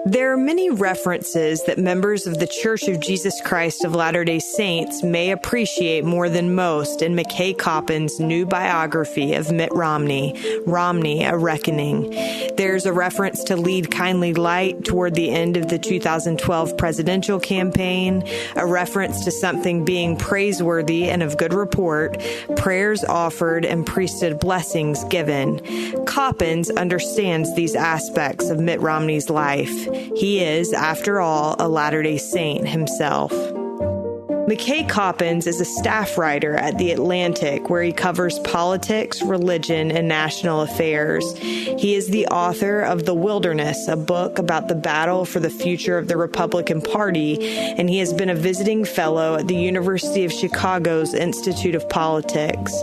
There are many references that members of the Church of Jesus Christ of Latter-day Saints may appreciate more than most in McKay Coppins' new biography of Mitt Romney, Romney, A Reckoning. There's a reference to Lead Kindly Light toward the end of the 2012 presidential campaign, a reference to something being praiseworthy and of good report, prayers offered, and priesthood blessings given. Coppins understands these aspects of Mitt Romney's life. He is, after all, a Latter-day Saint himself. McKay Coppins is a staff writer at The Atlantic, where he covers politics, religion, and national affairs. He is the author of The Wilderness, a book about the battle for the future of the Republican Party, and he has been a visiting fellow at the University of Chicago's Institute of Politics.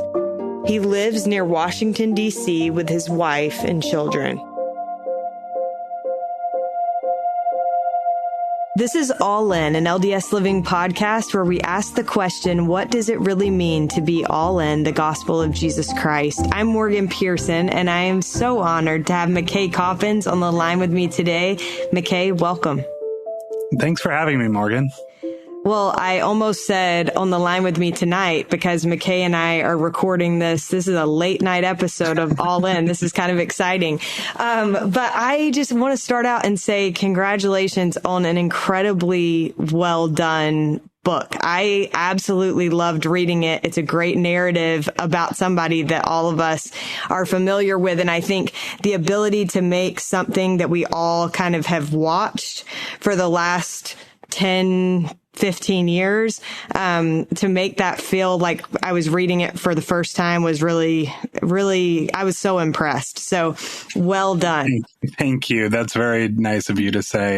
He lives near Washington, D.C. with his wife and children. This is All In, an LDS Living podcast where we ask the question, what does it really mean to be all in the gospel of Jesus Christ? I'm Morgan Pearson, and I am so honored to have McKay Coppins on the line with me today. McKay, welcome. Thanks for having me, Morgan. Well, I almost said on the line with me tonight because McKay and I are recording this. This is a late night episode of All In. This is kind of exciting. But I just want to start out and say congratulations on an incredibly well done book. I absolutely loved reading it. It's a great narrative about somebody that all of us are familiar with. And I think the ability to make something that we all kind of have watched for the last 10, 15 years, to make that feel like I was reading it for the first time was really, I was so impressed. So well done. Thank you. That's very nice of you to say.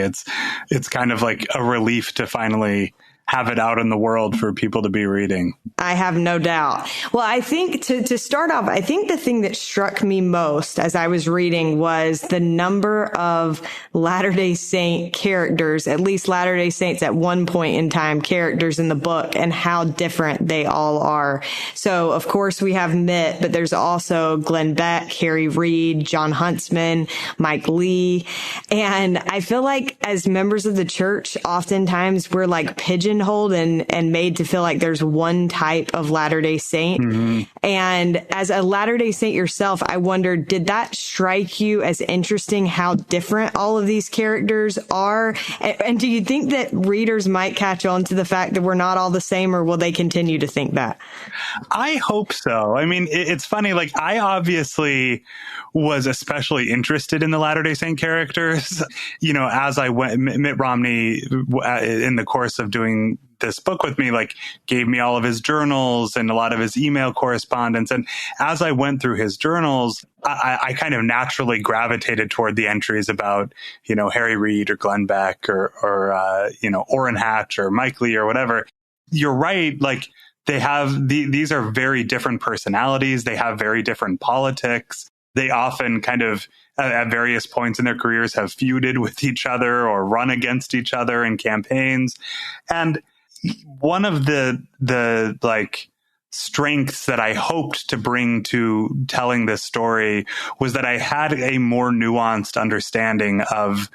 It's kind of like a relief to finally have it out in the world for people to be reading. I have no doubt. Well, I think to start off, I think the thing that struck me most as I was reading was the number of Latter-day Saint characters, at least Latter-day Saints at one point in time, characters in the book, and how different they all are. So, of course, we have Mitt, but there's also Glenn Beck, Harry Reid, John Huntsman, Mike Lee. And I feel like as members of the church, oftentimes we're like pigeonholed and made to feel like there's one type of Latter-day Saint. Mm-hmm. And as a Latter-day Saint yourself, I wondered, did that strike you as interesting how different all of these characters are? And do you think that readers might catch on to the fact that we're not all the same, or will they continue to think that? I hope so. I mean, it's funny, like I obviously was especially interested in the Latter-day Saint characters. You know, as I went, Mitt Romney, in the course of doing this book with me, like gave me all of his journals and a lot of his email correspondence. And as I went through his journals, I kind of naturally gravitated toward the entries about, you know, Harry Reid or Glenn Beck or you know, Orrin Hatch or Mike Lee or whatever. You're right. Like they have these are very different personalities. They have very different politics. They often kind of at various points in their careers have feuded with each other or run against each other in campaigns. And one of the like strengths that I hoped to bring to telling this story was that I had a more nuanced understanding of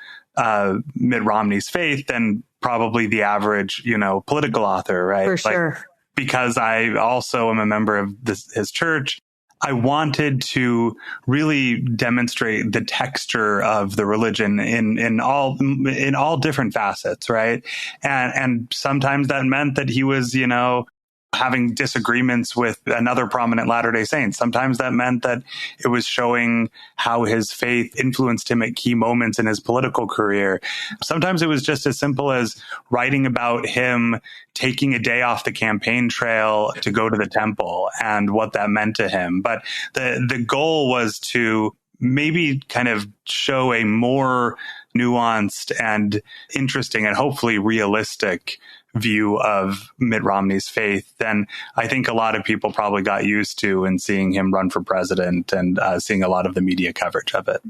Mitt Romney's faith than probably the average, you know, political author, right? For sure. Like, because I also am a member of his church, I wanted to really demonstrate the texture of the religion in all different facets, right? And sometimes that meant that he was, you know, having disagreements with another prominent Latter-day Saint. Sometimes that meant that it was showing how his faith influenced him at key moments in his political career. Sometimes it was just as simple as writing about him taking a day off the campaign trail to go to the temple and what that meant to him. But the goal was to maybe kind of show a more nuanced and interesting and hopefully realistic view of Mitt Romney's faith than I think a lot of people probably got used to in seeing him run for president and seeing a lot of the media coverage of it.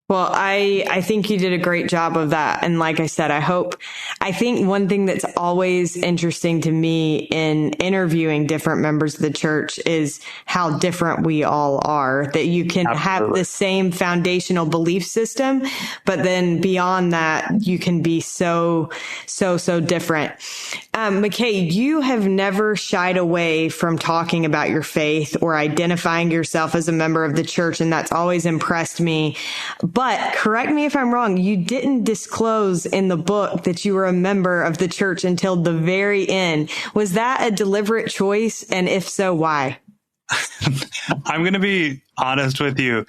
Well, I think you did a great job of that. And like I said, I think one thing that's always interesting to me in interviewing different members of the church is how different we all are, that you can have the same foundational belief system, but then beyond that, you can be so different. McKay, you have never shied away from talking about your faith or identifying yourself as a member of the church. And that's always impressed me. But correct me if I'm wrong, you didn't disclose in the book that you were a member of the church until the very end. Was that a deliberate choice? And if so, why? I'm going to be honest with you.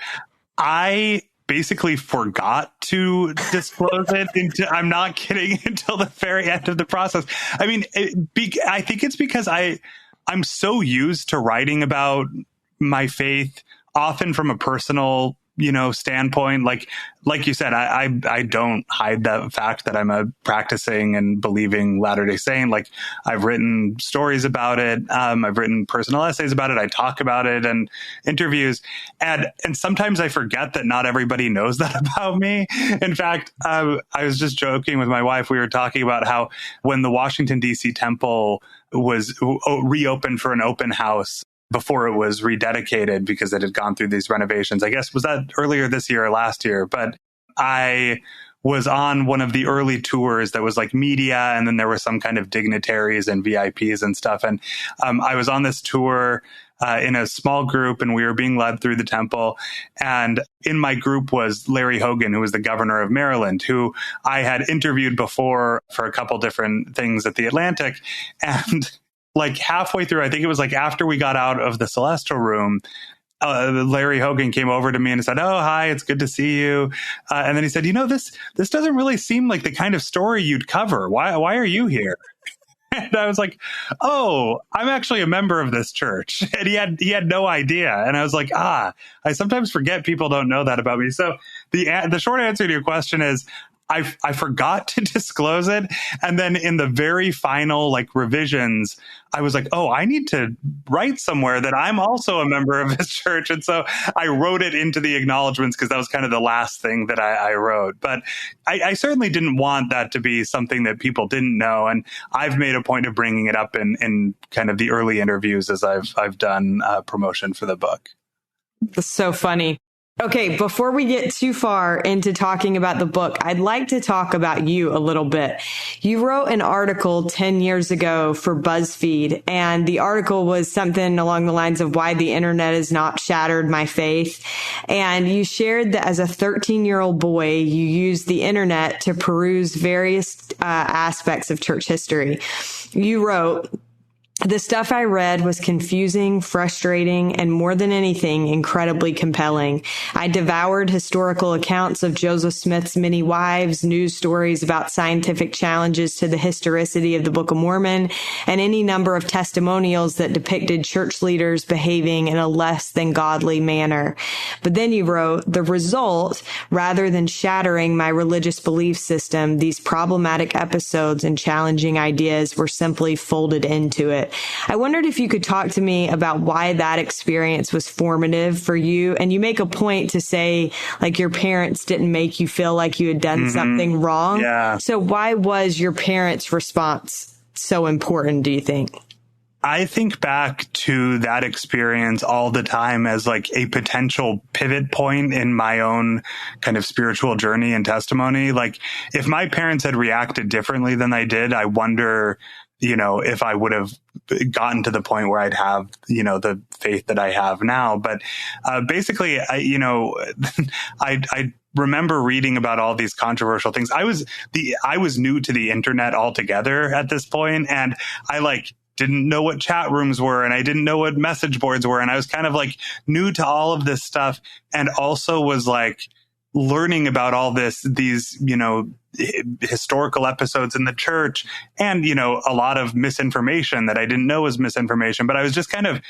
I basically forgot to disclose it. I'm not kidding, until the very end of the process. I mean, I think it's because I'm so used to writing about my faith, often from a personal standpoint. Like you said, I don't hide the fact that I'm a practicing and believing Latter-day Saint. Like, I've written stories about it. I've written personal essays about it. I talk about it in interviews. And sometimes I forget that not everybody knows that about me. In fact, I was just joking with my wife. We were talking about how when the Washington, D.C. temple was reopened for an open house, before it was rededicated because it had gone through these renovations. I guess, was that earlier this year or last year? But I was on one of the early tours that was like media, and then there were some kind of dignitaries and VIPs and stuff. And I was on this tour in a small group, and we were being led through the temple. And in my group was Larry Hogan, who was the governor of Maryland, who I had interviewed before for a couple different things at the Atlantic. And like halfway through, I think it was like after we got out of the Celestial Room, Larry Hogan came over to me and said, "Oh, hi, it's good to see you." And then he said, this doesn't really seem like the kind of story you'd cover. Why are you here?" And I was like, "Oh, I'm actually a member of this church." And he had no idea. And I was like, I sometimes forget people don't know that about me. So the short answer to your question is, I forgot to disclose it. And then in the very final revisions, I was like, oh, I need to write somewhere that I'm also a member of this church. And so I wrote it into the acknowledgments because that was kind of the last thing that I wrote. But I certainly didn't want that to be something that people didn't know. And I've made a point of bringing it up in kind of the early interviews as I've done promotion for the book. That's so funny. Okay, before we get too far into talking about the book, I'd like to talk about you a little bit. You wrote an article 10 years ago for BuzzFeed, and the article was something along the lines of why the internet has not shattered my faith. And you shared that as a 13-year-old boy, you used the internet to peruse various aspects of church history. You wrote, "The stuff I read was confusing, frustrating, and more than anything, incredibly compelling. I devoured historical accounts of Joseph Smith's many wives, news stories about scientific challenges to the historicity of the Book of Mormon, and any number of testimonials that depicted church leaders behaving in a less than godly manner." But then you wrote, "The result, rather than shattering my religious belief system, these problematic episodes and challenging ideas were simply folded into it." I wondered if you could talk to me about why that experience was formative for you. And you make a point to say, your parents didn't make you feel like you had done something wrong. Yeah. So why was your parents' response so important, do you think? I think back to that experience all the time as a potential pivot point in my own kind of spiritual journey and testimony. If my parents had reacted differently than I did, I wonder, if I would have gotten to the point where I'd have, the faith that I have now. But basically, I remember reading about all these controversial things. I was new to the internet altogether at this point, and I didn't know what chat rooms were, and I didn't know what message boards were, and I was kind of new to all of this stuff, and also was learning about all these historical episodes in the church, and a lot of misinformation that I didn't know was misinformation, but I was just kind of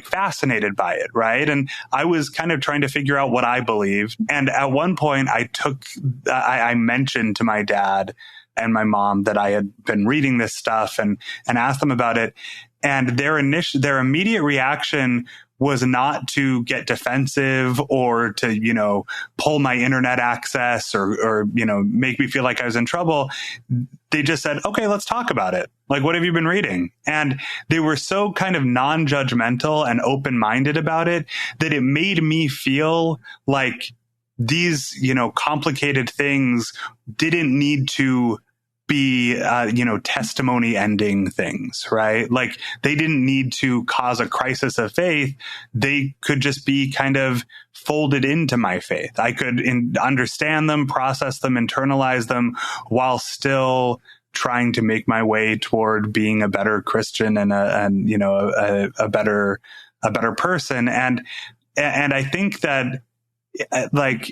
fascinated by it, right? And I was kind of trying to figure out what I believed. And at one point I mentioned to my dad and my mom that I had been reading this stuff and asked them about it. And their immediate reaction was not to get defensive or to, pull my internet access or, make me feel like I was in trouble. They just said, okay, let's talk about it. Like, what have you been reading? And they were so kind of non-judgmental and open-minded about it that it made me feel like these, complicated things didn't need to be, testimony ending things, right? Like, they didn't need to cause a crisis of faith. They could just be kind of folded into my faith. I could understand them, process them, internalize them while still trying to make my way toward being a better Christian and a better person. And I think that, like,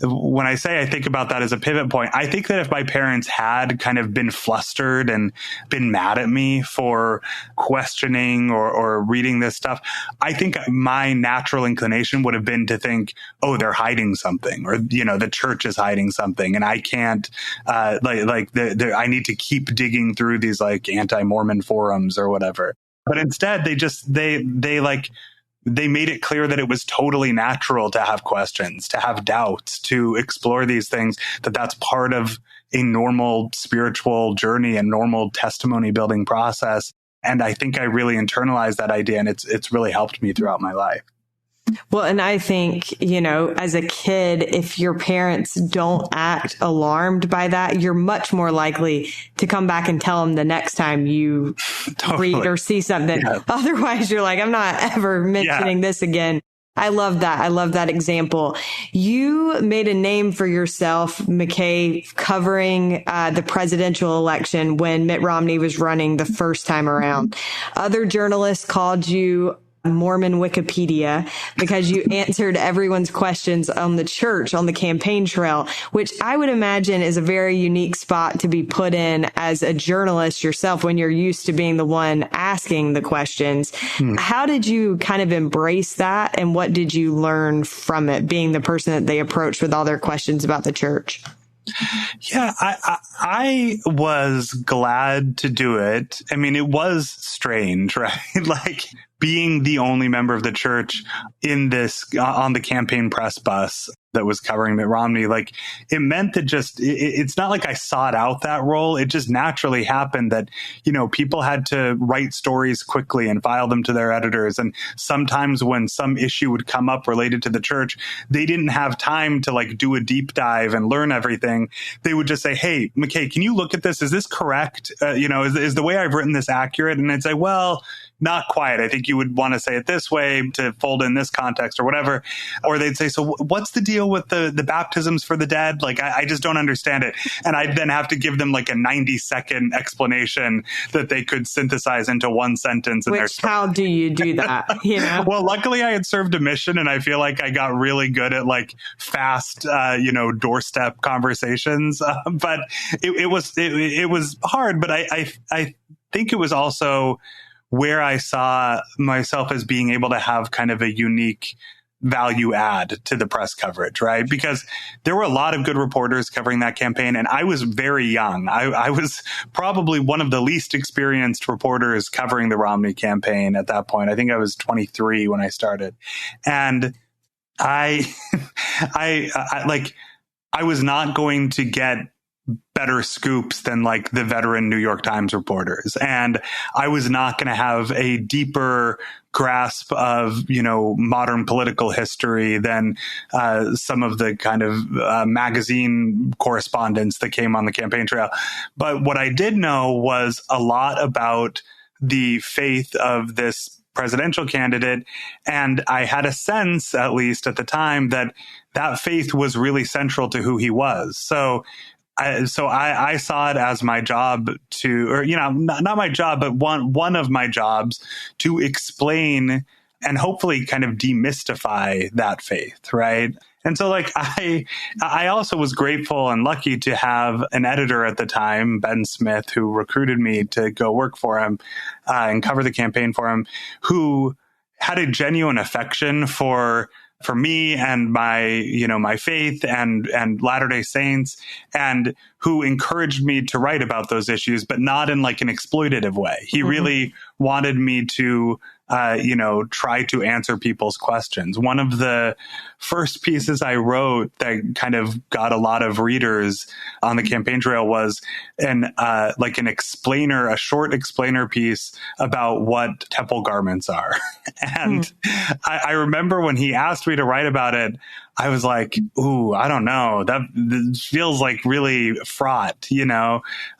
when I say I think about that as a pivot point, I think that if my parents had kind of been flustered and been mad at me for questioning or reading this stuff, I think my natural inclination would have been to think, oh, they're hiding something, or, the church is hiding something. And I can't, I need to keep digging through these like anti-Mormon forums or whatever. But instead, they made it clear that it was totally natural to have questions, to have doubts, to explore these things, that's part of a normal spiritual journey and normal testimony building process. And I think I really internalized that idea, and it's really helped me throughout my life. Well, and I think, as a kid, if your parents don't act alarmed by that, you're much more likely to come back and tell them the next time you read or see something. Yeah. Otherwise, you're like, I'm not ever mentioning this again. I love that. I love that example. You made a name for yourself, McKay, covering the presidential election when Mitt Romney was running the first time around. Other journalists called you Mormon Wikipedia because you answered everyone's questions on the church on the campaign trail, which I would imagine is a very unique spot to be put in as a journalist yourself when you're used to being the one asking the questions. How did you kind of embrace that, and what did you learn from it, being the person that they approached with all their questions about the church? Yeah, I was glad to do it. I mean, it was strange, right? Like, being the only member of the church in this on the campaign press bus that was covering Mitt Romney, like, it meant that it's not like I sought out that role. It just naturally happened that, people had to write stories quickly and file them to their editors. And sometimes when some issue would come up related to the church, they didn't have time to like do a deep dive and learn everything. They would just say, hey, McKay, can you look at this? Is this correct? Is the way I've written this accurate? And I'd say, well, not quite. I think you would want to say it this way to fold in this context or whatever. Or they'd say, so what's the deal with the baptisms for the dead? Like, I just don't understand it. And I'd then have to give them like a 90-second explanation that they could synthesize into one sentence. How do you do that? Well, luckily I had served a mission, and I feel like I got really good at like fast, doorstep conversations. But it was hard. But I think it was also where I saw myself as being able to have kind of a unique value add to the press coverage, right? Because there were a lot of good reporters covering that campaign, and I was very young. I was probably one of the least experienced reporters covering the Romney campaign at that point. I think I was 23 when I started. And I was not going to get better scoops than like the veteran New York Times reporters. And I was not going to have a deeper grasp of, modern political history than some of the kind of magazine correspondence that came on the campaign trail. But what I did know was a lot about the faith of this presidential candidate. And I had a sense, at least at the time, that faith was really central to who he was. So I saw it as my job not my job, but one of my jobs to explain and hopefully kind of demystify that faith, right? And so like I also was grateful and lucky to have an editor at the time, Ben Smith, who recruited me to go work for him and cover the campaign for him, who had a genuine affection for me and my faith and Latter-day Saints, and who encouraged me to write about those issues, but not in like an exploitative way. He really wanted me to try to answer people's questions. One of the first pieces I wrote that kind of got a lot of readers on the campaign trail was an explainer, a short explainer piece about what temple garments are. And I remember when he asked me to write about it, I was like, ooh, I don't know. That feels like really fraught,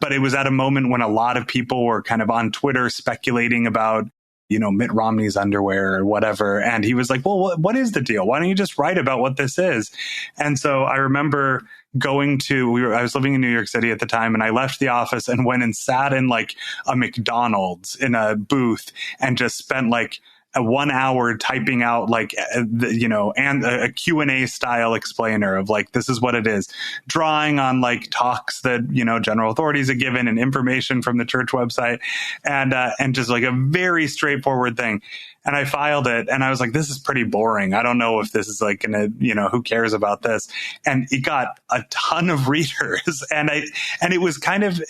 but it was at a moment when a lot of people were kind of on Twitter speculating about, Mitt Romney's underwear or whatever. And he was like, well, what is the deal? Why don't you just write about what this is? And so I remember I was living in New York City at the time, and I left the office and went and sat in like a McDonald's in a booth and just spent like a 1 hour typing out and a Q&A style explainer of like, this is what it is, drawing on like talks that, general authorities had given and information from the church website, and just like a very straightforward thing. And I filed it, and I was like, this is pretty boring. I don't know if this is like gonna, who cares about this? And it got a ton of readers. And it was kind of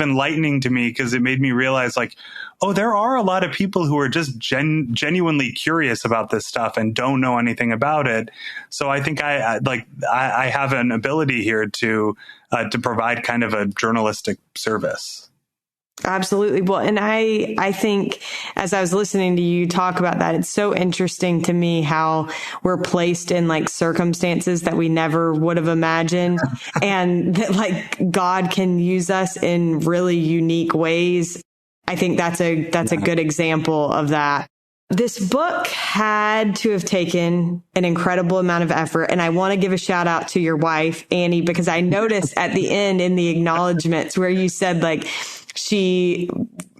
enlightening to me, because it made me realize like, oh, there are a lot of people who are just genuinely curious about this stuff and don't know anything about it. So I think I have an ability here to provide kind of a journalistic service. Absolutely. Well, and I think as I was listening to you talk about that, it's so interesting to me how we're placed in like circumstances that we never would have imagined, and that like God can use us in really unique ways. I think that's a good example of that. This book had to have taken an incredible amount of effort. And I want to give a shout out to your wife, Annie, because I noticed at the end in the acknowledgments where you said like, she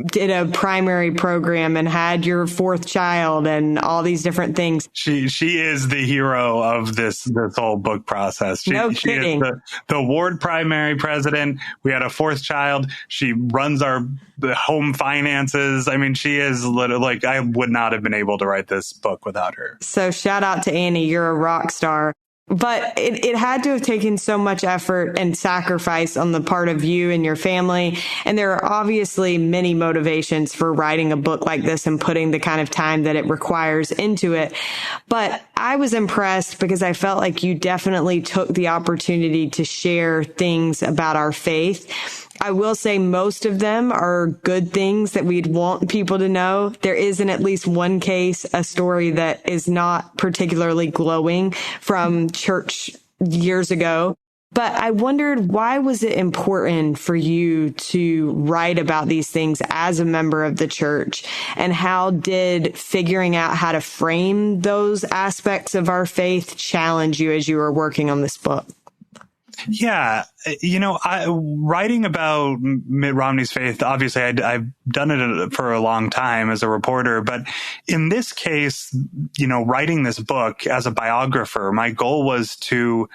did a primary program and had your fourth child and all these different things. She is the hero of this whole book process. No kidding. She is the ward primary president. We had a fourth child. She runs the home finances. I mean, she is literally like, I would not have been able to write this book without her. So shout out to Annie. You're a rock star. But it had to have taken so much effort and sacrifice on the part of you and your family. And there are obviously many motivations for writing a book like this and putting the kind of time that it requires into it. But I was impressed because I felt like you definitely took the opportunity to share things about our faith. I will say most of them are good things that we'd want people to know. There is in at least one case a story that is not particularly glowing from church years ago. But I wondered, why was it important for you to write about these things as a member of the church? And how did figuring out how to frame those aspects of our faith challenge you as you were working on this book? Yeah. Writing about Mitt Romney's faith, obviously I've done it for a long time as a reporter, but in this case, writing this book as a biographer, my goal was to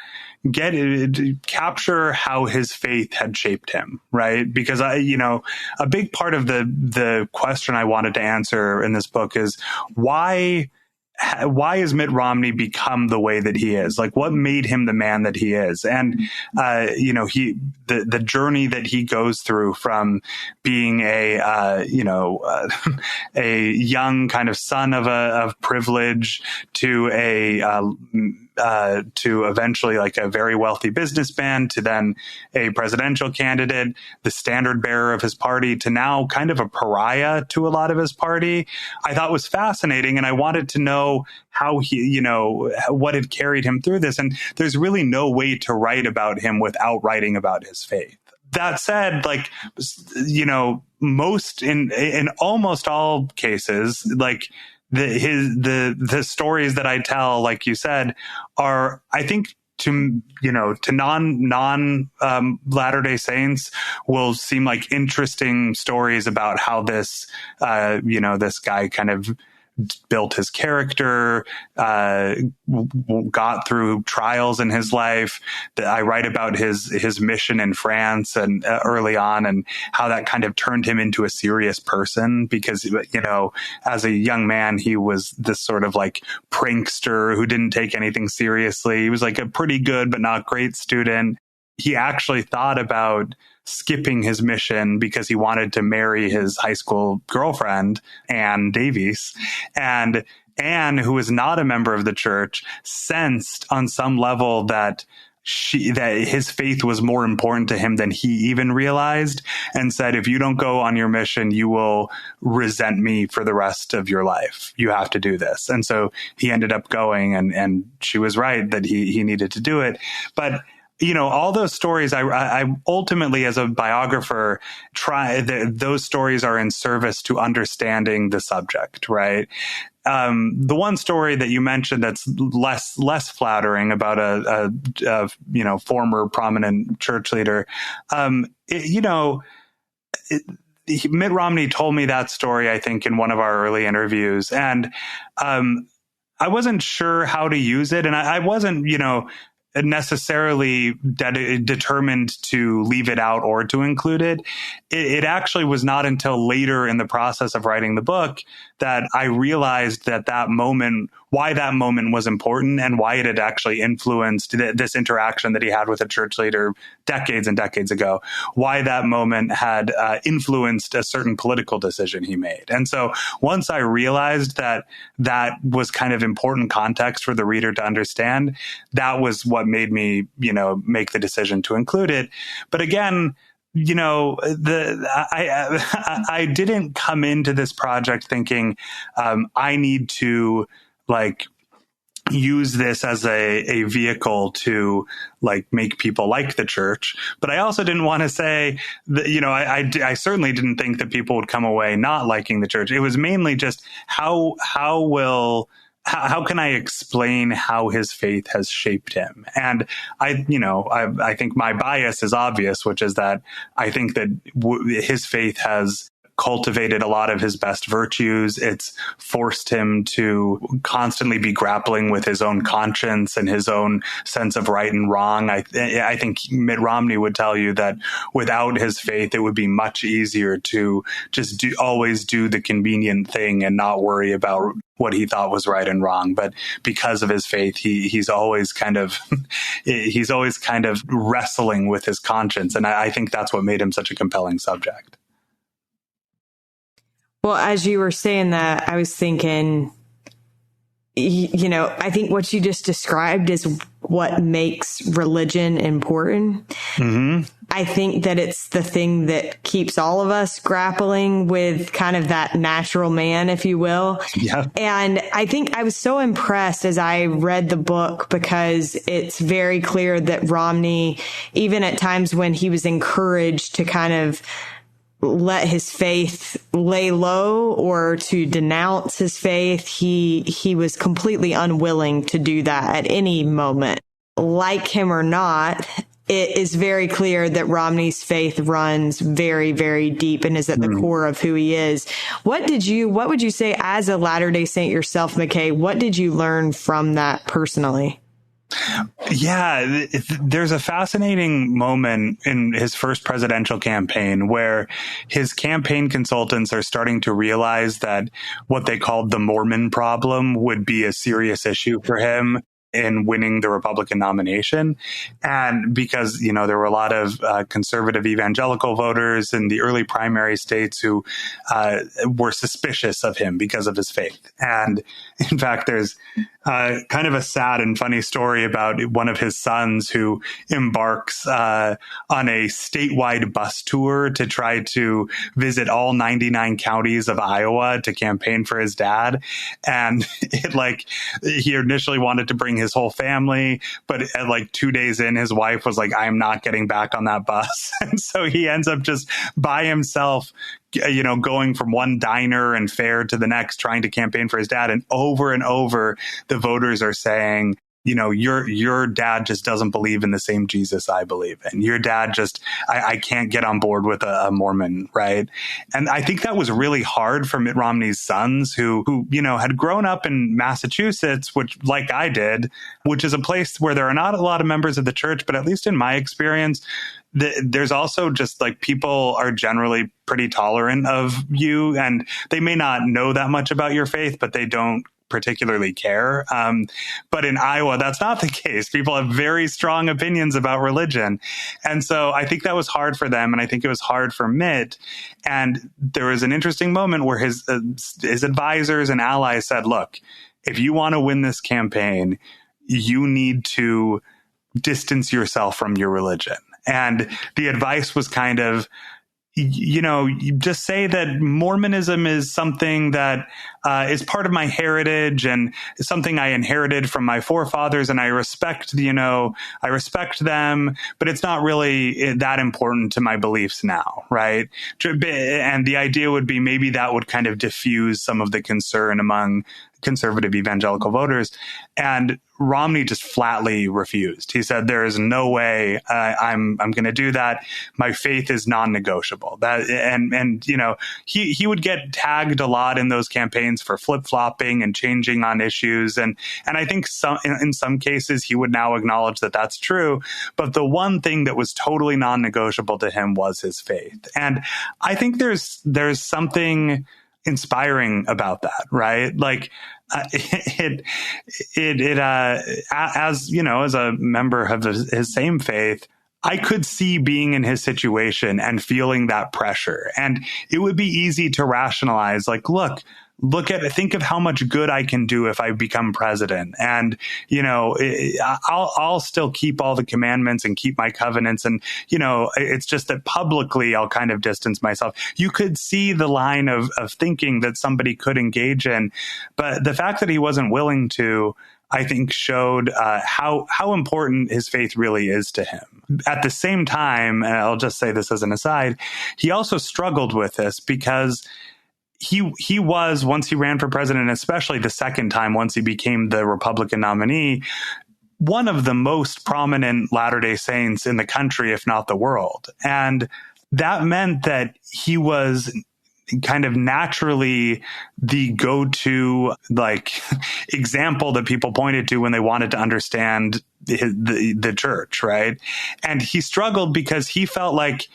capture how his faith had shaped him, right? Because a big part of the question I wanted to answer in this book is why has Mitt Romney become the way that he is? Like, what made him the man that he is? And, the journey that he goes through from being a young kind of son of privilege to to eventually like a very wealthy businessman, to then a presidential candidate, the standard bearer of his party, to now kind of a pariah to a lot of his party, I thought was fascinating. And I wanted to know how he, what had carried him through this. And there's really no way to write about him without writing about his faith. That said, like, most in almost all cases, like, the stories that I tell, like you said, are, I think, to non Latter-day Saints will seem like interesting stories about how this this guy kind of built his character, got through trials in his life. I write about his mission in France and early on, and how that kind of turned him into a serious person, because, as a young man, he was this sort of like prankster who didn't take anything seriously. He was like a pretty good but not great student. he actually thought about skipping his mission because he wanted to marry his high school girlfriend, Ann Davies. And Anne, who was not a member of the church, sensed on some level that his faith was more important to him than he even realized, and said, if you don't go on your mission, you will resent me for the rest of your life. You have to do this. And so he ended up going, and she was right that he needed to do it. But all those stories, I ultimately, as a biographer, those stories are in service to understanding the subject, right? The one story that you mentioned that's less flattering about a former prominent church leader, Mitt Romney told me that story, I think, in one of our early interviews, and I wasn't sure how to use it, and I wasn't, necessarily determined to leave it out or to include it. It actually was not until later in the process of writing the book that I realized that moment, why that moment was important, and why it had actually influenced this interaction that he had with a church leader decades and decades ago, why that moment had influenced a certain political decision he made. And so once I realized that was kind of important context for the reader to understand, that was what made me, make the decision to include it. But again, I didn't come into this project thinking I need to use this as a vehicle to make people like the church. But I also didn't want to say that, I certainly didn't think that people would come away not liking the church. It was mainly just how can I explain how his faith has shaped him? And I think my bias is obvious, which is that I think that his faith has cultivated a lot of his best virtues. It's forced him to constantly be grappling with his own conscience and his own sense of right and wrong. I think Mitt Romney would tell you that without his faith, it would be much easier to just always do the convenient thing and not worry about what he thought was right and wrong. But because of his faith, he's always kind of wrestling with his conscience. And I think that's what made him such a compelling subject. Well, as you were saying that, I was thinking, I think what you just described is what makes religion important. Mm-hmm. I think that it's the thing that keeps all of us grappling with kind of that natural man, if you will. Yeah. And I think I was so impressed as I read the book, because it's very clear that Romney, even at times when he was encouraged to kind of let his faith lay low or to denounce his faith, he was completely unwilling to do that at any moment. Like him or not, it is very clear that Romney's faith runs very, very deep and is at the core of who he is. What would you say as a Latter-day Saint yourself, McKay? What did you learn from that personally? Yeah, there's a fascinating moment in his first presidential campaign where his campaign consultants are starting to realize that what they called the Mormon problem would be a serious issue for him in winning the Republican nomination. And because, there were a lot of conservative evangelical voters in the early primary states who were suspicious of him because of his faith. And in fact, there's kind of a sad and funny story about one of his sons who embarks on a statewide bus tour to try to visit all 99 counties of Iowa to campaign for his dad. And he initially wanted to bring his whole family, but at 2 days in, his wife was like, I'm not getting back on that bus. And so he ends up just by himself, going from one diner and fair to the next, trying to campaign for his dad. And over, the voters are saying, your dad just doesn't believe in the same Jesus I believe in. Your dad I can't get on board with a Mormon, right? And I think that was really hard for Mitt Romney's sons who had grown up in Massachusetts, which, like I did, which is a place where there are not a lot of members of the church, but at least in my experience, there's also just people are generally pretty tolerant of you, and they may not know that much about your faith, but they don't particularly care. But in Iowa, that's not the case. People have very strong opinions about religion. And so I think that was hard for them. And I think it was hard for Mitt. And there was an interesting moment where his advisors and allies said, look, if you want to win this campaign, you need to distance yourself from your religion. And the advice was kind of, you just say that Mormonism is something that is part of my heritage and is something I inherited from my forefathers, and I respect, I respect them, but it's not really that important to my beliefs now, right? And the idea would be maybe that would kind of diffuse some of the concern among conservative evangelical voters. And Romney just flatly refused. He said, there is no way I'm going to do that. My faith is non-negotiable. He would get tagged a lot in those campaigns for flip-flopping and changing on issues. And I think in some cases he would now acknowledge that that's true. But the one thing that was totally non-negotiable to him was his faith. And I think there's something inspiring about that, right? Like as a member of his same faith, I could see being in his situation and feeling that pressure. And it would be easy to rationalize, like, think of how much good I can do if I become president. And, I'll still keep all the commandments and keep my covenants. And, it's just that publicly I'll kind of distance myself. You could see the line of thinking that somebody could engage in. But the fact that he wasn't willing to, I think, showed how important his faith really is to him. At the same time, and I'll just say this as an aside, he also struggled with this because he was, once he ran for president, especially the second time, once he became the Republican nominee, one of the most prominent Latter-day Saints in the country, if not the world. And that meant that he was kind of naturally the go-to example that people pointed to when they wanted to understand the church, right? And he struggled because he felt like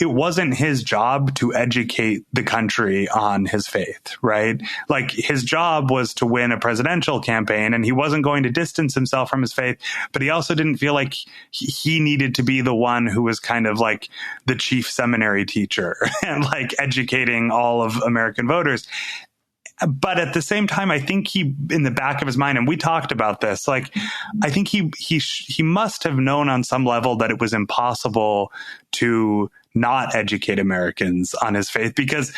it wasn't his job to educate the country on his faith, right? Like, his job was to win a presidential campaign, and he wasn't going to distance himself from his faith, but he also didn't feel like he needed to be the one who was kind of like the chief seminary teacher and like educating all of American voters. But at the same time, I think he, in the back of his mind, and we talked about this, I think he must have known on some level that it was impossible to not educate Americans on his faith, because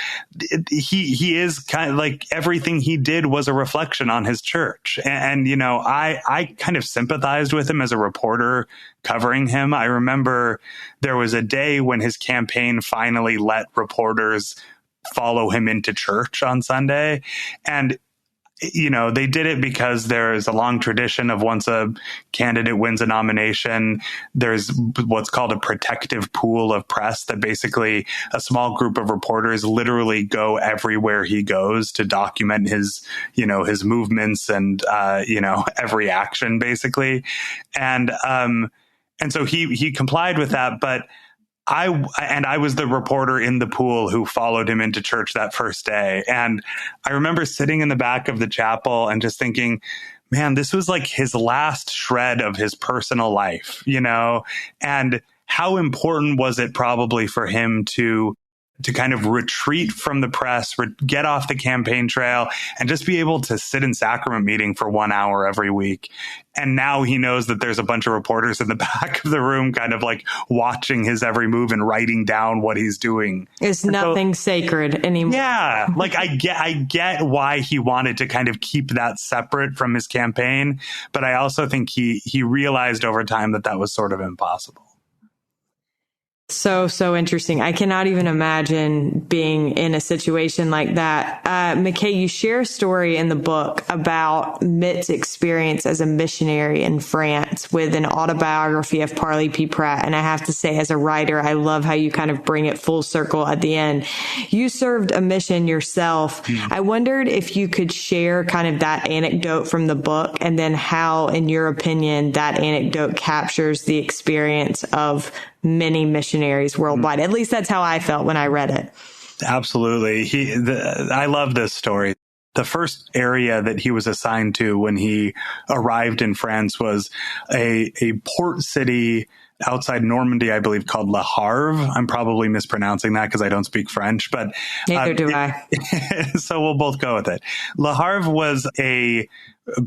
he is kind of like, everything he did was a reflection on his church. And I kind of sympathized with him as a reporter covering him. I remember there was a day when his campaign finally let reporters follow him into church on Sunday. And they did it because there is a long tradition of, once a candidate wins a nomination, there's what's called a protective pool of press, that basically a small group of reporters literally go everywhere he goes to document his movements and, every action, basically. And so he complied with that, but I was the reporter in the pool who followed him into church that first day. And I remember sitting in the back of the chapel and just thinking, man, this was like his last shred of his personal life, and how important was it probably for him to kind of retreat from the press, get off the campaign trail, and just be able to sit in sacrament meeting for 1 hour every week. And now he knows that there's a bunch of reporters in the back of the room kind of like watching his every move and writing down what he's doing. It's nothing sacred anymore. Yeah. Like, I get why he wanted to kind of keep that separate from his campaign. But I also think he realized over time that was sort of impossible. So interesting. I cannot even imagine being in a situation like that. McKay, you share a story in the book about Mitt's experience as a missionary in France with an autobiography of Parley P. Pratt. And I have to say, as a writer, I love how you kind of bring it full circle at the end. You served a mission yourself. I wondered if you could share kind of that anecdote from the book, and then how, in your opinion, that anecdote captures the experience of many missionaries worldwide. At least that's how I felt when I read it. Absolutely. I love this story. the first area that he was assigned to when he arrived in France was a port city outside Normandy, I believe, called Le Havre. I'm probably mispronouncing that because I don't speak French, but neither do I. So we'll both go with it. Le Havre was a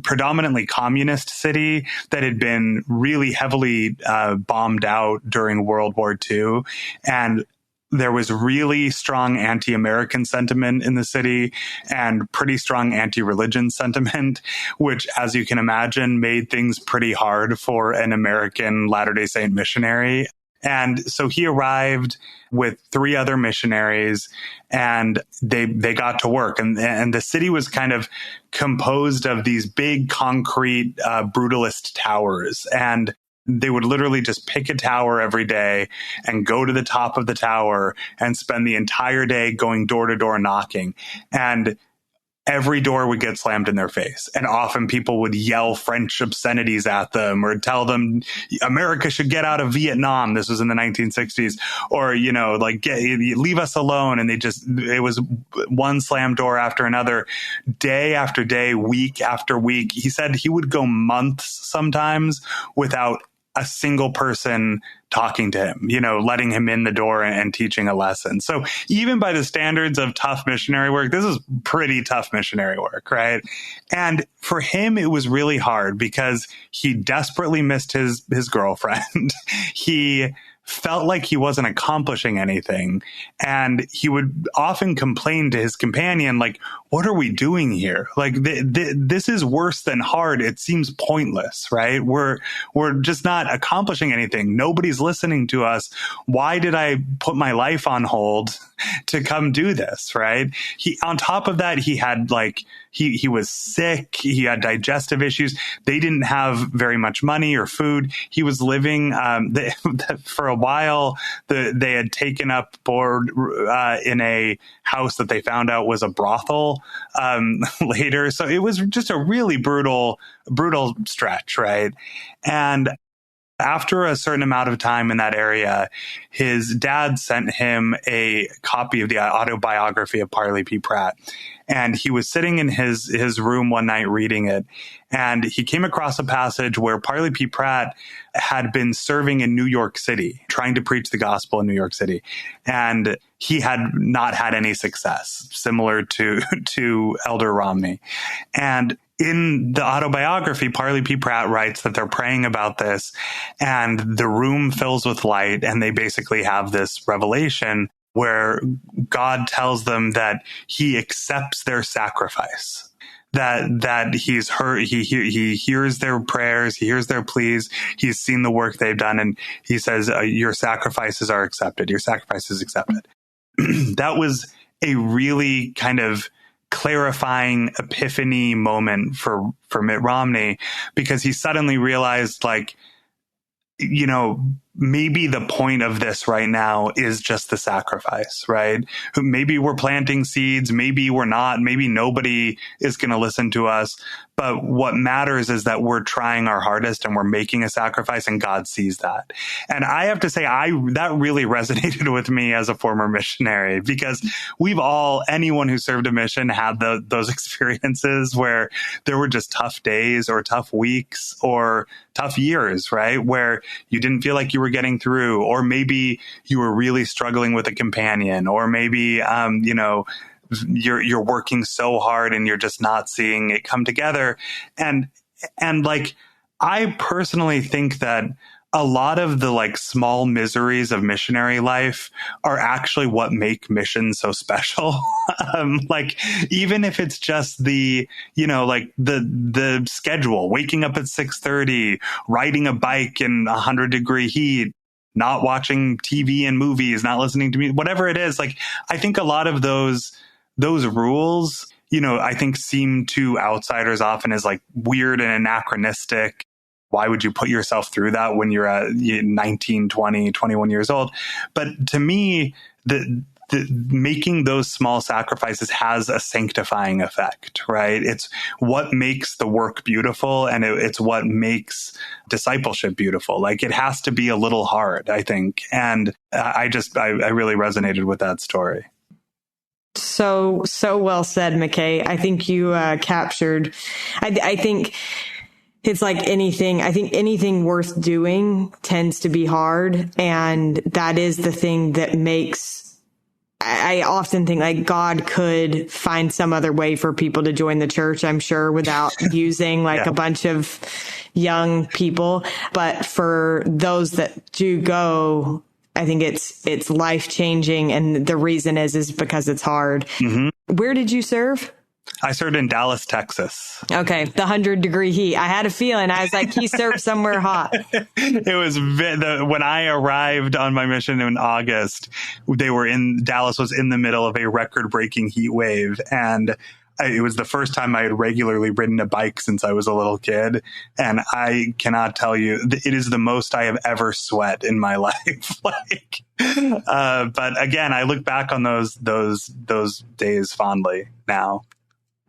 predominantly communist city that had been really heavily bombed out during World War II. And there was really strong anti-American sentiment in the city and pretty strong anti-religion sentiment, which, as you can imagine, made things pretty hard for an American Latter-day Saint missionary. And so he arrived with 3 other missionaries, and they got to work. And the city was kind of composed of these big concrete brutalist towers. And they would literally just pick a tower every day and go to the top of the tower and spend the entire day going door to door knocking. And every door would get slammed in their face. And often people would yell French obscenities at them or tell them America should get out of Vietnam. This was in the 1960s. Or, leave us alone. And it was one slam door after another, day after day, week after week. He said he would go months sometimes without a single person talking to him, letting him in the door and teaching a lesson. So even by the standards of tough missionary work, this is pretty tough missionary work, right? And for him, it was really hard because he desperately missed his girlfriend. He felt like he wasn't accomplishing anything. And he would often complain to his companion, like, what are we doing here? Like, this is worse than hard. It seems pointless, right? We're just not accomplishing anything. Nobody's listening to us. Why did I put my life on hold to come do this, right? On top of that, he had he was sick. He had digestive issues. They didn't have very much money or food. He was living, for a while, they had taken up board in a house that they found out was a brothel later. So it was just a really brutal stretch, right? And after a certain amount of time in that area, his dad sent him a copy of the autobiography of Parley P. Pratt. And he was sitting in his room one night reading it. And he came across a passage where Parley P. Pratt had been serving in New York City, trying to preach the gospel in New York City. And he had not had any success, similar to Elder Romney. And in the autobiography, Parley P. Pratt writes that they're praying about this and the room fills with light, and they basically have this revelation where God tells them that he accepts their sacrifice, that he's heard, he hears their prayers, he hears their pleas, he's seen the work they've done, and he says, your sacrifices are accepted. Your sacrifice is accepted. That was a really kind of clarifying epiphany moment for Mitt Romney, because he suddenly realized, maybe the point of this right now is just the sacrifice, right? Maybe we're planting seeds, maybe we're not, maybe nobody is going to listen to us. But what matters is that we're trying our hardest and we're making a sacrifice, and God sees that. And I have to say, that really resonated with me as a former missionary, because anyone who served a mission had those experiences where there were just tough days or tough weeks or tough years, right? Where you didn't feel like you were getting through, or maybe you were really struggling with a companion, or maybe, you're working so hard and you're just not seeing it come together. And I personally think that a lot of the small miseries of missionary life are actually what make mission so special. Even if it's just the schedule, waking up at 6:30, riding a bike in 100-degree heat, not watching TV and movies, not listening to music, whatever it is. I think a lot of those rules, I think seem to outsiders often as weird and anachronistic. Why would you put yourself through that when you're 19, 20, 21 years old? But to me, the making those small sacrifices has a sanctifying effect, right? It's what makes the work beautiful, and it's what makes discipleship beautiful. It has to be a little hard, I think. And I really resonated with that story. So well said, McKay. I think you captured, I think it's like anything. I think anything worth doing tends to be hard. And that is the thing that makes, I often think like God could find some other way for people to join the church, I'm sure, without using like a bunch of young people. But for those that do go, I think it's life changing. And the reason is because it's hard. Mm-hmm. Where did you serve? I served in Dallas, Texas. Okay. The 100-degree heat. I had a feeling. I was like, he served somewhere hot. It was when I arrived on my mission in August, Dallas was in the middle of a record breaking heat wave. And it was the first time I had regularly ridden a bike since I was a little kid. And I cannot tell you, it is the most I have ever sweat in my life. But again, I look back on those days fondly now.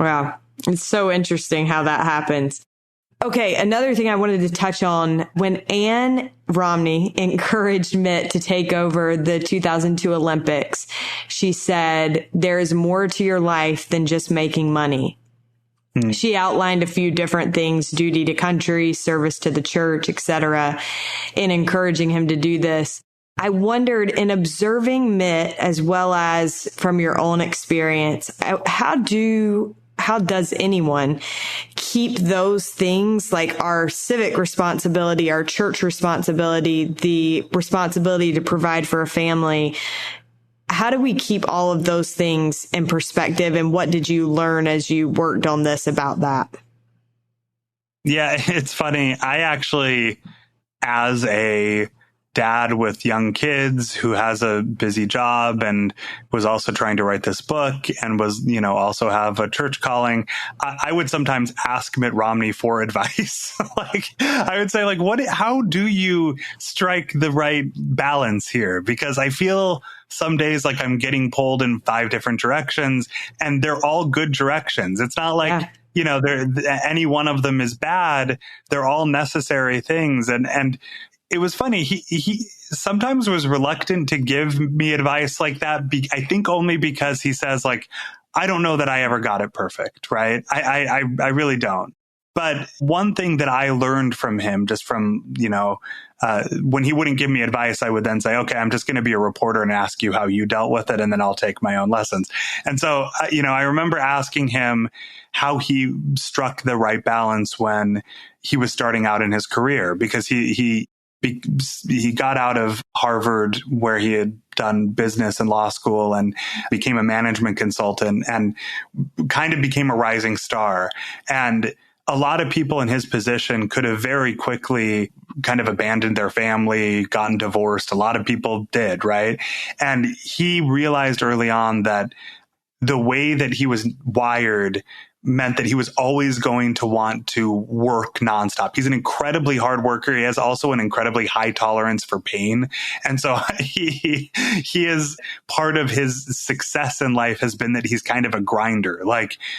Wow. It's so interesting how that happens. Okay. Another thing I wanted to touch on, when Ann Romney encouraged Mitt to take over the 2002 Olympics, she said, there is more to your life than just making money. She outlined a few different things: duty to country, service to the church, etc., in encouraging him to do this. I wondered, in observing Mitt, as well as from your own experience, how does anyone keep those things, like our civic responsibility, our church responsibility, the responsibility to provide for a family? How do we keep all of those things in perspective? And what did you learn as you worked on this about that? Yeah, it's funny. I actually, as a dad with young kids who has a busy job and was also trying to write this book and was, also have a church calling, I would sometimes ask Mitt Romney for advice. I would say, how do you strike the right balance here? Because I feel some days like I'm getting pulled in 5 different directions, and they're all good directions. It's not like, any one of them is bad. They're all necessary things. And it was funny. He sometimes was reluctant to give me advice like that. I think only because he says, I don't know that I ever got it perfect, right? I really don't. But one thing that I learned from him, just from, when he wouldn't give me advice, I would then say, okay, I'm just going to be a reporter and ask you how you dealt with it, and then I'll take my own lessons. And so, I remember asking him how he struck the right balance when he was starting out in his career, because he got out of Harvard, where he had done business and law school, and became a management consultant and kind of became a rising star. And a lot of people in his position could have very quickly kind of abandoned their family, gotten divorced. A lot of people did, right? And he realized early on that the way that he was wired meant that he was always going to want to work nonstop. He's an incredibly hard worker. He has also an incredibly high tolerance for pain. And so he is, part of his success in life has been that he's kind of a grinder.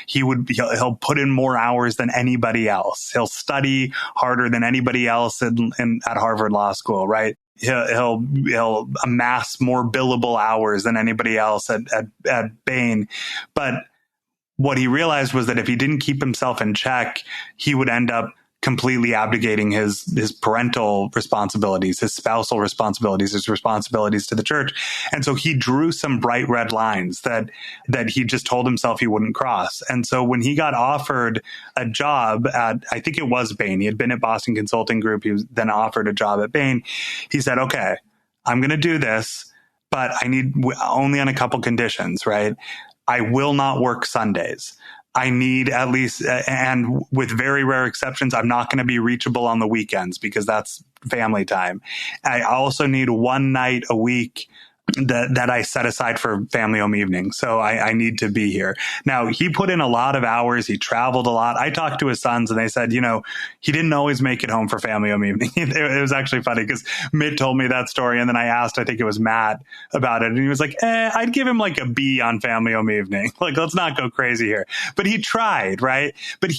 He'll put in more hours than anybody else. He'll study harder than anybody else at Harvard Law School, right? He'll amass more billable hours than anybody else at Bain. But what he realized was that if he didn't keep himself in check, he would end up completely abdicating his parental responsibilities, his spousal responsibilities, his responsibilities to the church. And so he drew some bright red lines that he just told himself he wouldn't cross. And so when he got offered a job at, I think it was Bain, he had been at Boston Consulting Group, he was then offered a job at Bain, he said, okay, I'm going to do this, but I need only on a couple conditions, right? I will not work Sundays. I need at least, and with very rare exceptions, I'm not going to be reachable on the weekends because that's family time. I also need one night a week that I set aside for family home evening. So I need to be here. Now, he put in a lot of hours. He traveled a lot. I talked to his sons and they said, he didn't always make it home for family home evening. It was actually funny because Mitt told me that story. And then I asked, I think it was Matt, about it. And he was like, I'd give him like a B on family home evening. Let's not go crazy here. But he tried, right? But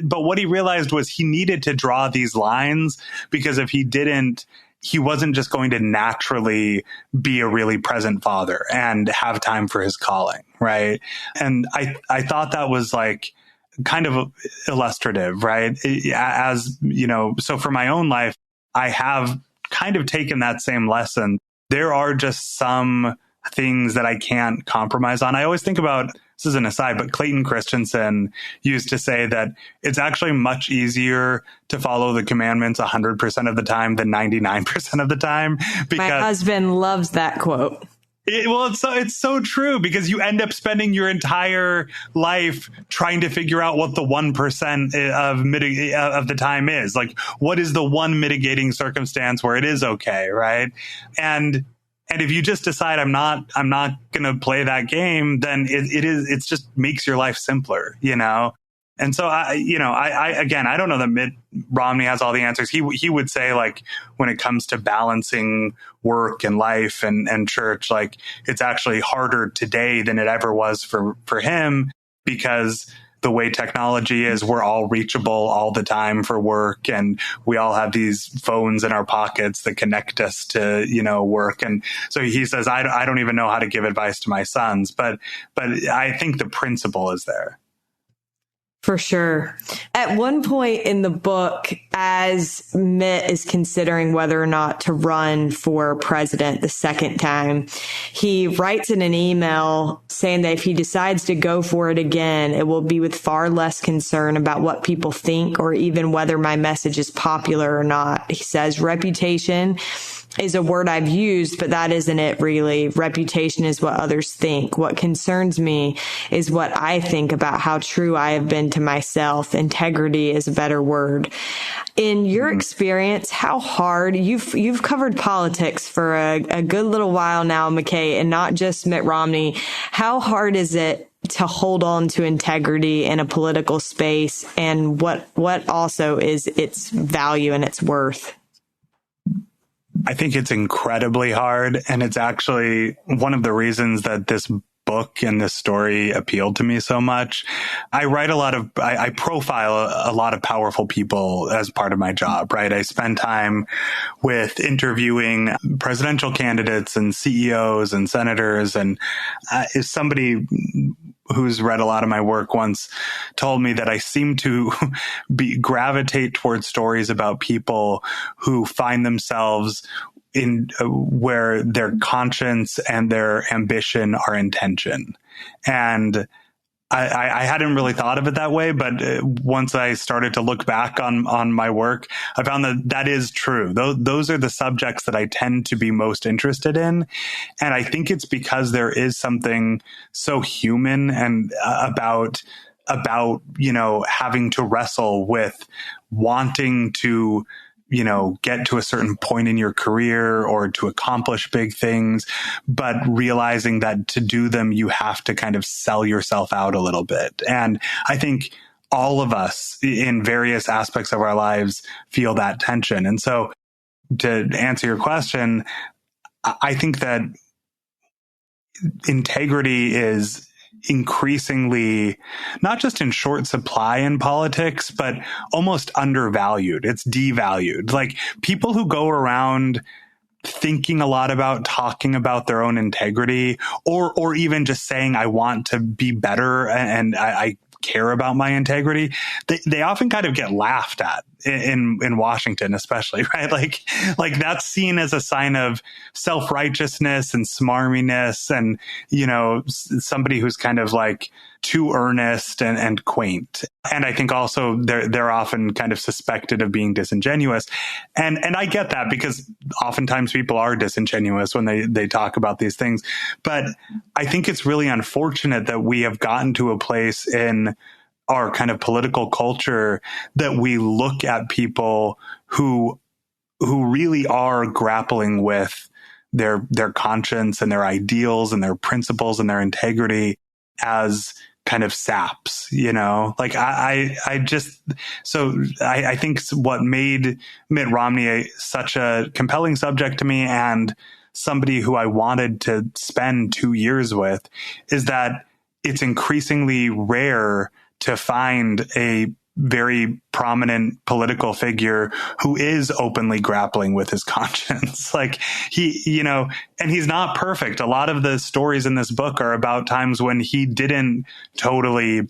but what he realized was he needed to draw these lines, because if he didn't, he wasn't just going to naturally be a really present father and have time for his calling, right? And I thought that was like kind of illustrative, right? As, you know, so for my own life, I have kind of taken that same lesson. There are just some things that I can't compromise on. I always think about, this is an aside, but Clayton Christensen used to say that it's actually much easier to follow the commandments 100% of the time than 99% of the time. Because my husband loves that quote. It's so true, because you end up spending your entire life trying to figure out what the 1% of the time is. Like, what is the one mitigating circumstance where it is okay, right? And if you just decide I'm not going to play that game, then it just makes your life simpler, you know? And so I don't know that Mitt Romney has all the answers. He would say, like, when it comes to balancing work and life and church, like, it's actually harder today than it ever was for him, because the way technology is, we're all reachable all the time for work, and we all have these phones in our pockets that connect us to, you know, work. And so he says, I don't even know how to give advice to my sons, but I think the principle is there. For sure. At one point in the book, as Mitt is considering whether or not to run for president the second time, he writes in an email saying that if he decides to go for it again, it will be with far less concern about what people think or even whether my message is popular or not. He says, reputation is a word I've used, but that isn't it really. Reputation is what others think. What concerns me is what I think about how true I have been to myself. Integrity is a better word. In your experience, how hard, you've covered politics for a good little while now, McKay, and not just Mitt Romney. How hard is it to hold on to integrity in a political space, and what also is its value and its worth? I think it's incredibly hard. And it's actually one of the reasons that this book and this story appealed to me so much. I profile a lot of powerful people as part of my job, right? I spend time with interviewing presidential candidates and CEOs and senators. And if somebody who's read a lot of my work once told me that I seem to gravitate towards stories about people who find themselves in where their conscience and their ambition are in tension. And I hadn't really thought of it that way, but once I started to look back on my work, I found that is true. Those are the subjects that I tend to be most interested in. And I think it's because there is something so human and about, you know, having to wrestle with wanting to, you know, get to a certain point in your career or to accomplish big things, but realizing that to do them, you have to kind of sell yourself out a little bit. And I think all of us in various aspects of our lives feel that tension. And so to answer your question, I think that integrity is increasingly not just in short supply in politics, but almost undervalued. It's devalued. Like, people who go around thinking a lot about talking about their own integrity, or even just saying, I want to be better and I care about my integrity, they often kind of get laughed at in Washington, especially, right? Like that's seen as a sign of self-righteousness and smarminess, and, you know, somebody who's kind of like too earnest and quaint. And I think also they're often kind of suspected of being disingenuous. And I get that, because oftentimes people are disingenuous when they talk about these things. But I think it's really unfortunate that we have gotten to a place in our kind of political culture that we look at people who really are grappling with their conscience and their ideals and their principles and their integrity as kind of saps, you know. Like I think what made Mitt Romney such a compelling subject to me, and somebody who I wanted to spend 2 years with, is that it's increasingly rare to find a very prominent political figure who is openly grappling with his conscience. Like and he's not perfect. A lot of the stories in this book are about times when he didn't totally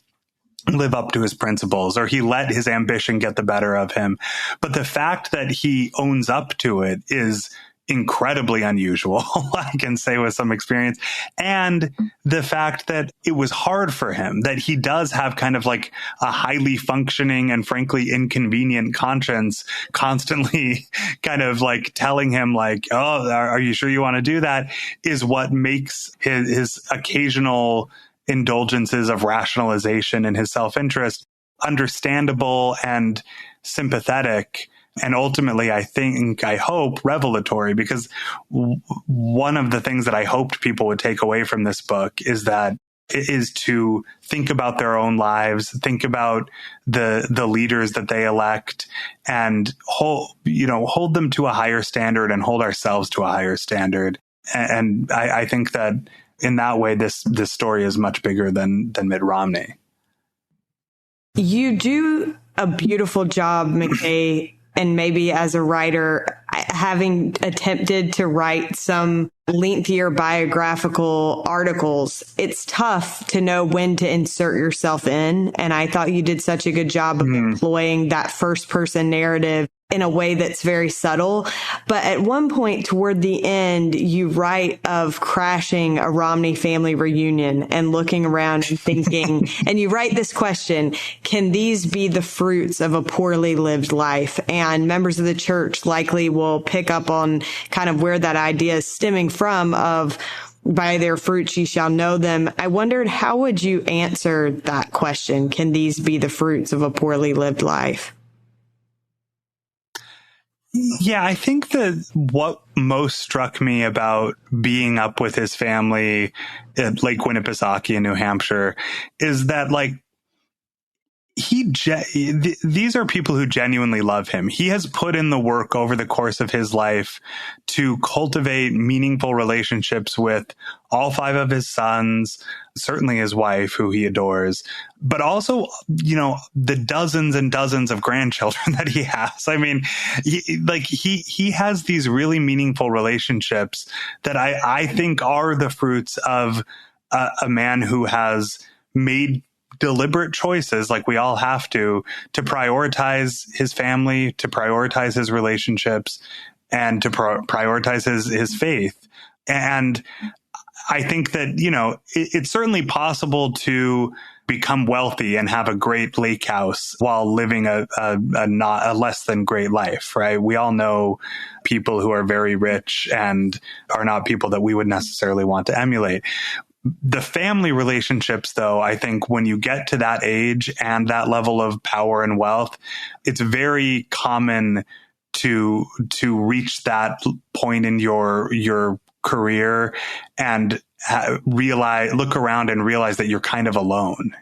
live up to his principles, or he let his ambition get the better of him. But the fact that he owns up to it is incredibly unusual, I can say with some experience. And the fact that it was hard for him, that he does have kind of like a highly functioning and frankly inconvenient conscience constantly kind of like telling him like, oh, are you sure you want to do that, is what makes his occasional indulgences of rationalization and his self-interest understandable and sympathetic. And ultimately, I hope, revelatory, because one of the things that I hoped people would take away from this book is to think about their own lives, think about the leaders that they elect, and hold them to a higher standard and hold ourselves to a higher standard. And I think that in that way, this story is much bigger than Mitt Romney. You do a beautiful job, McKay, and maybe as a writer, having attempted to write some lengthier biographical articles, it's tough to know when to insert yourself in. And I thought you did such a good job of employing that first person narrative in a way that's very subtle. But at one point toward the end, you write of crashing a Romney family reunion and looking around and thinking, and you write this question, can these be the fruits of a poorly lived life? And members of the church likely will pick up on kind of where that idea is stemming from of, by their fruits ye shall know them. I wondered, how would you answer that question? Can these be the fruits of a poorly lived life? Yeah, I think that what most struck me about being up with his family at Lake Winnipesaukee in New Hampshire is that, like, these are people who genuinely love him. He has put in the work over the course of his life to cultivate meaningful relationships with all 5 of his sons, certainly his wife, who he adores, but also, the dozens and dozens of grandchildren that he has. I mean, he has these really meaningful relationships that I think are the fruits of a man who has made deliberate choices, like we all have to prioritize his family, to prioritize his relationships, and to prioritize his faith. And I think that, it's certainly possible to become wealthy and have a great lake house while living a less than great life, right? We all know people who are very rich and are not people that we would necessarily want to emulate. The family relationships, though, I think when you get to that age and that level of power and wealth, it's very common to reach that point in your career and look around and realize that you're kind of alone.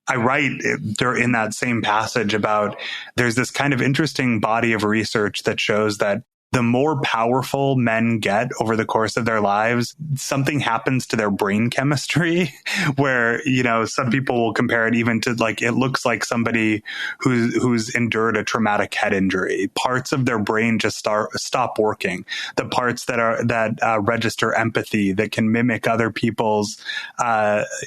I write there in that same passage about there's this kind of interesting body of research that shows that the more powerful men get over the course of their lives, something happens to their brain chemistry where, some people will compare it even to like, it looks like somebody who's endured a traumatic head injury. Parts of their brain just stop working. The parts that register empathy, that can mimic other people's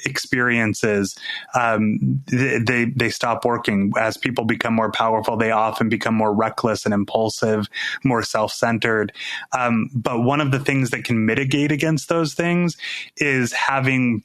experiences, they stop working. As people become more powerful, they often become more reckless and impulsive, more self-centered. But one of the things that can mitigate against those things is having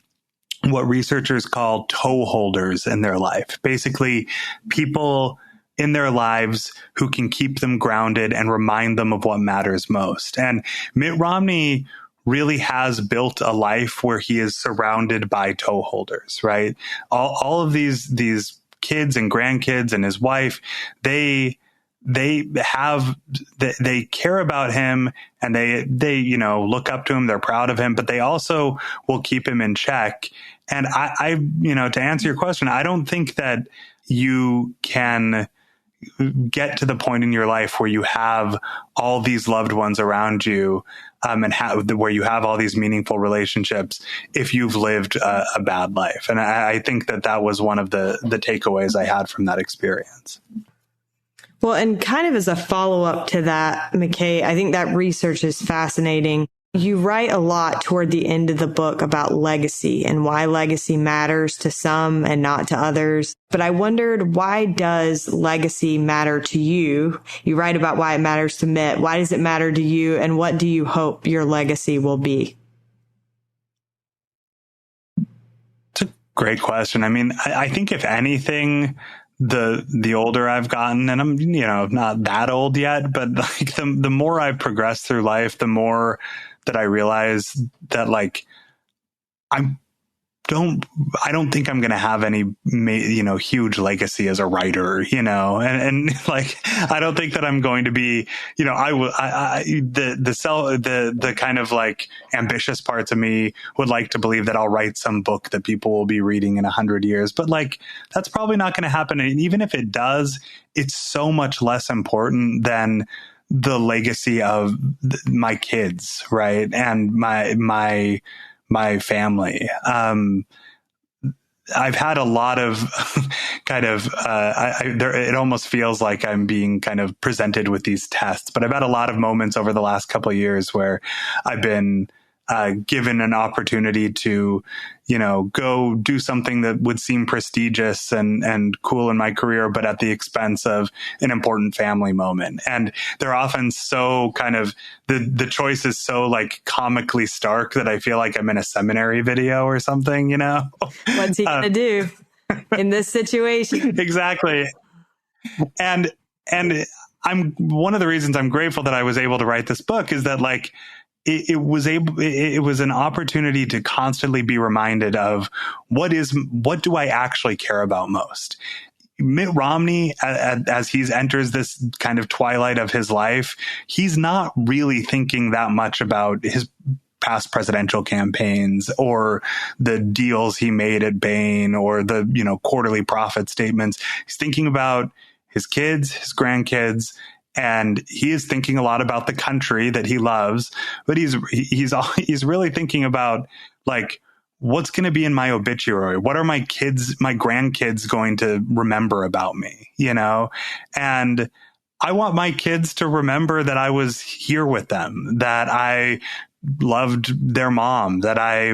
what researchers call toe holders in their life. Basically, people in their lives who can keep them grounded and remind them of what matters most. And Mitt Romney really has built a life where he is surrounded by toe holders, right? All of these kids and grandkids and his wife, they care about him and they look up to him. They're proud of him, but they also will keep him in check. And I to answer your question, I don't think that you can get to the point in your life where you have all these loved ones around you, where you have all these meaningful relationships if you've lived a bad life. And I think that was one of the takeaways I had from that experience. Well, and kind of as a follow-up to that, McKay, I think that research is fascinating. You write a lot toward the end of the book about legacy and why legacy matters to some and not to others. But I wondered, why does legacy matter to you? You write about why it matters to Mitt. Why does it matter to you? And what do you hope your legacy will be? It's a great question. I mean, I think if anything, the older I've gotten, and I'm, not that old yet, but like the more I've progressed through life, the more that I realize that like, I don't think I'm going to have any, huge legacy as a writer, and like, I don't think that I'm going to be, the kind of like ambitious parts of me would like to believe that I'll write some book that people will be reading in 100 years, but like, that's probably not going to happen. And even if it does, it's so much less important than the legacy of my kids, right? And my family. I've had a lot of it almost feels like I'm being kind of presented with these tests, but I've had a lot of moments over the last couple of years where I've been given an opportunity to, go do something that would seem prestigious and cool in my career, but at the expense of an important family moment. And they're often so kind of, the choice is so like comically stark that I feel like I'm in a seminary video or something, What's he going to do in this situation? Exactly. And I'm one of the reasons I'm grateful that I was able to write this book is that like, it was an opportunity to constantly be reminded of what do I actually care about most. Mitt Romney, as he enters this kind of twilight of his life, he's not really thinking that much about his past presidential campaigns or the deals he made at Bain or the, quarterly profit statements. He's thinking about his kids, his grandkids, and he is thinking a lot about the country that he loves, but he's really thinking about like, what's going to be in my obituary? What are my grandkids going to remember about me? And I want my kids to remember that I was here with them, that I loved their mom, that I,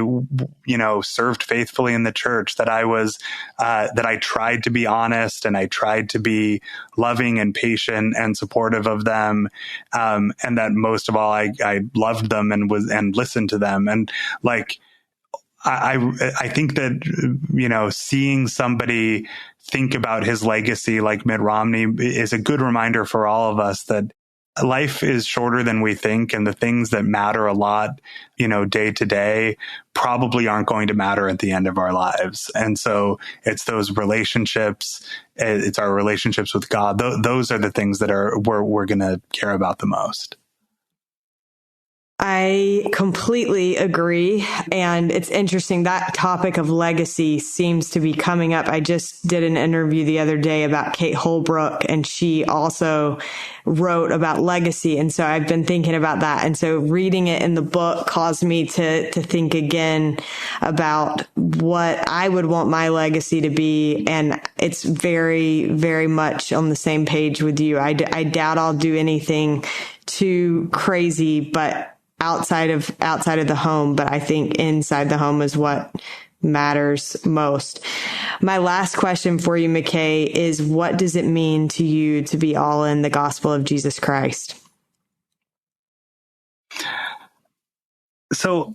served faithfully in the church, that I tried to be honest and I tried to be loving and patient and supportive of them. And that most of all, I loved them and listened to them. And like, I think that, seeing somebody think about his legacy like Mitt Romney is a good reminder for all of us that life is shorter than we think, and the things that matter a lot, day to day probably aren't going to matter at the end of our lives. And so it's those relationships, it's our relationships with God. Those are the things that we're going to care about the most. I completely agree. And it's interesting. That topic of legacy seems to be coming up. I just did an interview the other day about Kate Holbrook, and she also wrote about legacy. And so I've been thinking about that. And so reading it in the book caused me to think again about what I would want my legacy to be. And it's very, very much on the same page with you. I doubt I'll do anything too crazy, but outside of the home, but I think inside the home is what matters most. My last question for you, McKay, is what does it mean to you to be all in the gospel of Jesus Christ? So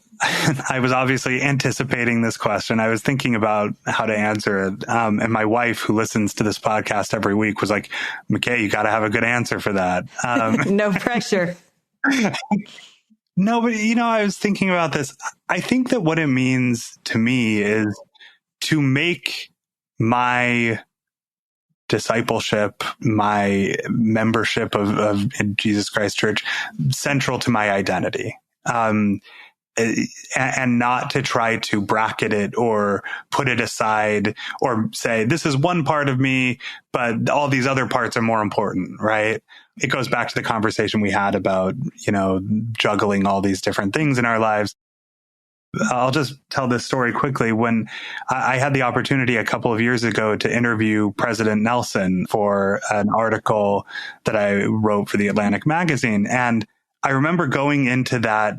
I was obviously anticipating this question. I was thinking about how to answer it. And my wife, who listens to this podcast every week, was like, McKay, you got to have a good answer for that. No pressure. No, but I was thinking about this. I think that what it means to me is to make my discipleship, my membership of Jesus Christ Church central to my identity. and not to try to bracket it or put it aside or say, this is one part of me, but all these other parts are more important, right? It goes back to the conversation we had about, juggling all these different things in our lives. I'll just tell this story quickly. When I had the opportunity a couple of years ago to interview President Nelson for an article that I wrote for the Atlantic magazine, and I remember going into that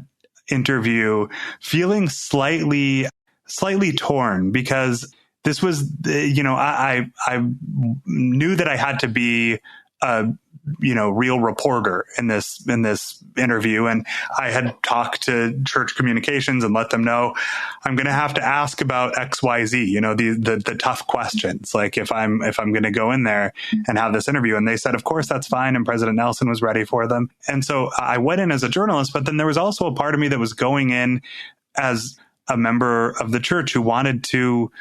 interview feeling slightly torn, because this was, I knew that I had to be a real reporter in this interview. And I had talked to church communications and let them know I'm going to have to ask about XYZ, the tough questions, like if I'm going to go in there and have this interview. And they said, of course, that's fine. And President Nelson was ready for them. And so I went in as a journalist, but then there was also a part of me that was going in as a member of the church who wanted to,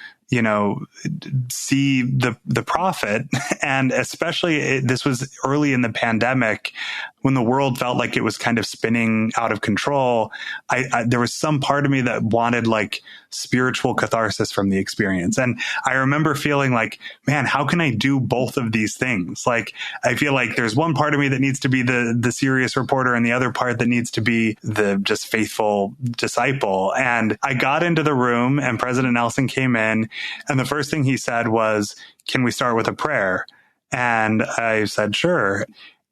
see the prophet. And especially this was early in the pandemic when the world felt like it was kind of spinning out of control. There was some part of me that wanted like spiritual catharsis from the experience. And I remember feeling like, man, how can I do both of these things? Like, I feel like there's one part of me that needs to be the serious reporter and the other part that needs to be the just faithful disciple. And I got into the room and President Nelson came in, and the first thing he said was, can we start with a prayer? And I said, sure.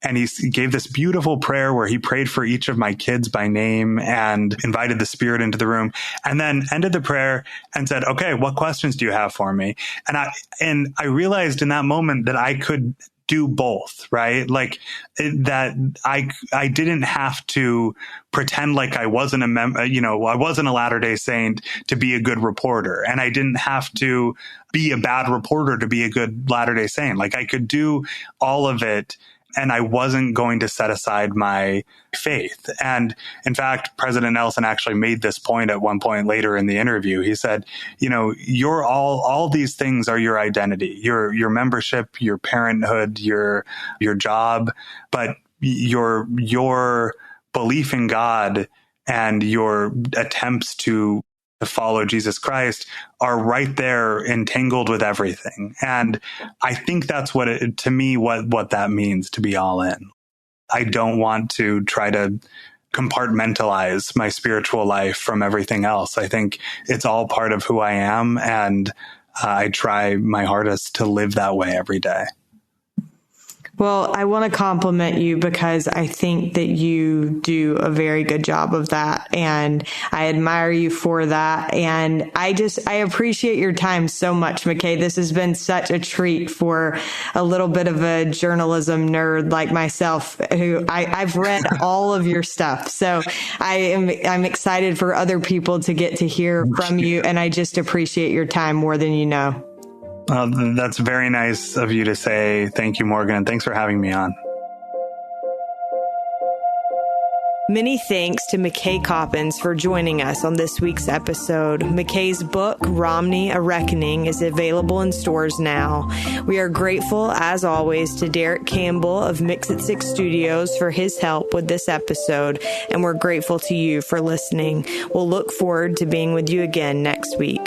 And he gave this beautiful prayer where he prayed for each of my kids by name and invited the Spirit into the room, and then ended the prayer and said, okay, what questions do you have for me? And I realized in that moment that I could do both, right? Like that I didn't have to pretend like I wasn't I wasn't a Latter-day Saint to be a good reporter. And I didn't have to be a bad reporter to be a good Latter-day Saint. Like I could do all of it, and I wasn't going to set aside my faith. And in fact, President Nelson actually made this point at one point later in the interview. He said, you're all these things are your identity, your membership, your parenthood, your job, but your belief in God and your attempts to follow Jesus Christ are right there entangled with everything. And I think that's what that means to be all in. I don't want to try to compartmentalize my spiritual life from everything else. I think it's all part of who I am. And I try my hardest to live that way every day. Well, I want to compliment you because I think that you do a very good job of that. And I admire you for that. And I appreciate your time so much, McKay. This has been such a treat for a little bit of a journalism nerd like myself, who I've read all of your stuff. So I'm excited for other people to get to hear from you. And I just appreciate your time more than you know. Well, that's very nice of you to say. Thank you, Morgan, and thanks for having me on. Many thanks to McKay Coppins for joining us on this week's episode. McKay's book, Romney, A Reckoning, is available in stores now. We are grateful, as always, to Derek Campbell of Mix It 6 Studios for his help with this episode, and we're grateful to you for listening. We'll look forward to being with you again next week.